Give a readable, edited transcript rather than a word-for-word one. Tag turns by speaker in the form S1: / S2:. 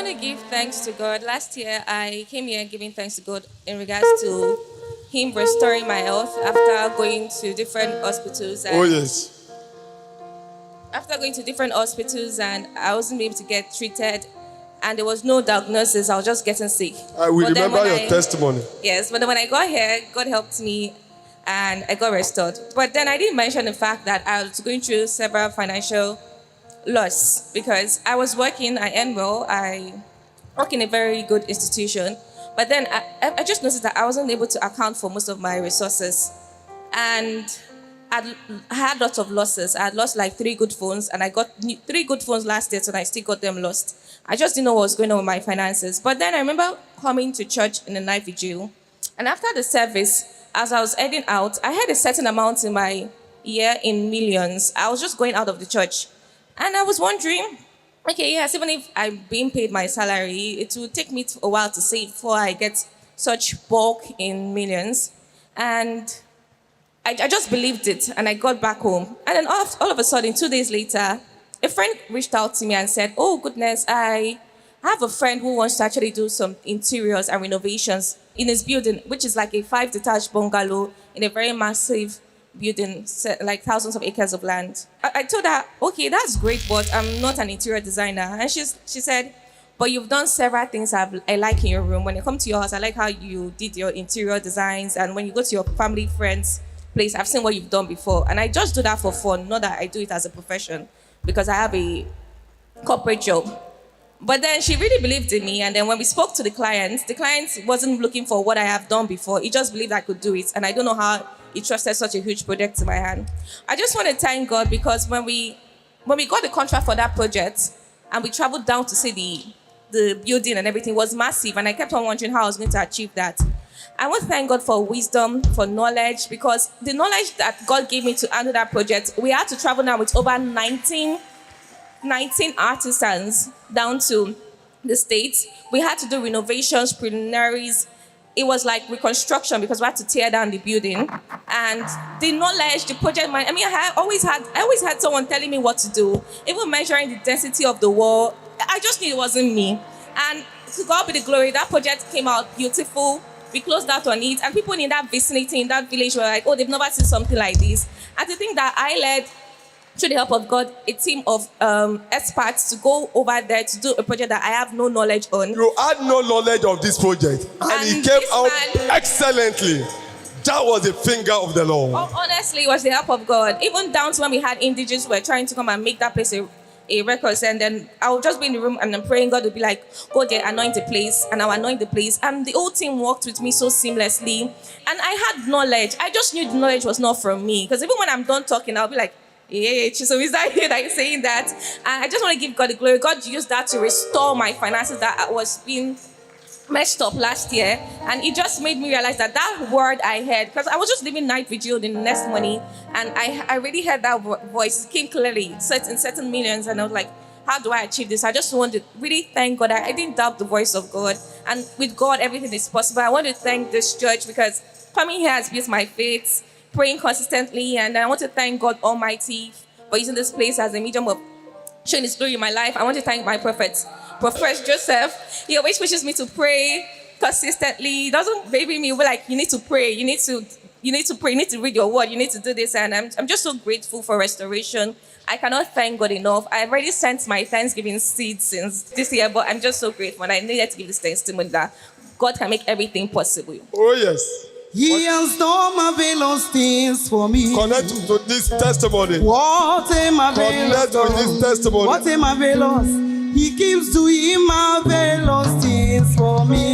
S1: want to give thanks to God. Last year, I came here giving thanks to God in regards to Him restoring my health after going to different hospitals.
S2: Oh, yes.
S1: After going to different hospitals, and I wasn't able to get treated, and there was no diagnosis. I was just getting sick.
S2: We remember your testimony.
S1: Yes, but then when I got here, God helped me, and I got restored. But then I didn't mention the fact that I was going through several financial loss because I was working. I earned well. I work in a very good institution, but then I just noticed that I wasn't able to account for most of my resources, and I had lots of losses. I had lost like 3 good phones, and I got 3 good phones last year, and I still got them lost. I just didn't know what was going on with my finances. But then I remember coming to church in the night vigil, and after the service, as I was heading out, I had a certain amount in my ear in millions. I was just going out of the church, and I was wondering, okay, yes, even if I'm being paid my salary, it will take me a while to save before I get such bulk in millions. And I just believed it, and I got back home. And then all of a sudden, 2 days later, a friend reached out to me and said, oh, goodness, I have a friend who wants to actually do some interiors and renovations in his building, which is like a 5-detached bungalow in a very massive building, like thousands of acres of land. I told her, okay, that's great, but I'm not an interior designer. And she said, but you've done several things I like in your room. When you come to your house, I like how you did your interior designs. And when you go to your family, friends' place, I've seen what you've done before. And I just do that for fun, not that I do it as a profession, because I have a corporate job. But then she really believed in me, and then when we spoke to the client wasn't looking for what I have done before. He just believed I could do it, and I don't know how he trusted such a huge project to my hand. I just want to thank God because when we got the contract for that project, and we traveled down to see the building and everything, was massive, and I kept on wondering how I was going to achieve that. I want to thank God for wisdom, for knowledge, because the knowledge that God gave me to handle that project, we had to travel now with over 19 artisans down to the States. We had to do renovations, preliminaries. It was like reconstruction because we had to tear down the building. And the knowledge, the project, I always had someone telling me what to do, even measuring the density of the wall. I just knew it wasn't me. And to God be the glory, that project came out beautiful. We closed out on it, and people in that vicinity, in that village, were like, oh, they've never seen something like this. And to think that I led, through the help of God, a team of experts to go over there to do a project that I have no knowledge on.
S2: You had no knowledge of this project, and it came out excellently. That was the finger of the Lord.
S1: Oh, honestly, it was the help of God. Even down to when we had indigenous who were trying to come and make that place a record, and then I would just be in the room and I'm praying. God would be like, go there, anoint the place, and I'll anoint the place. And the whole team worked with me so seamlessly. And I had knowledge. I just knew the knowledge was not from me. Because even when I'm done talking, I'll be like, hey, Chisom, is that you that you're saying that? And I just want to give God the glory. God used that to restore my finances that was being messed up last year, and it just made me realize that word I heard, because I was just leaving night vigil the next morning, and I really heard that voice. It came clearly, in certain millions, and I was like, how do I achieve this? I just want to really thank God. I didn't doubt the voice of God, and with God, everything is possible. I want to thank this church because coming here has built my faith, praying consistently, and I want to thank God Almighty for using this place as a medium of showing His glory in my life. I want to thank my Prophet Joseph. He always pushes me to pray consistently. He doesn't baby me with like, you need to pray, you need to pray, you need to read your word, you need to do this. And I'm just so grateful for restoration. I cannot thank God enough. I've already sent my Thanksgiving seed since this year, but I'm just so grateful, and I needed to give this testimony that God can make everything possible.
S2: Oh yes.
S3: He has done marvelous things for me.
S2: Connect to this testimony.
S3: What a marvelous
S2: Connect with this testimony.
S3: What a marvelous. He keeps doing marvelous things for me.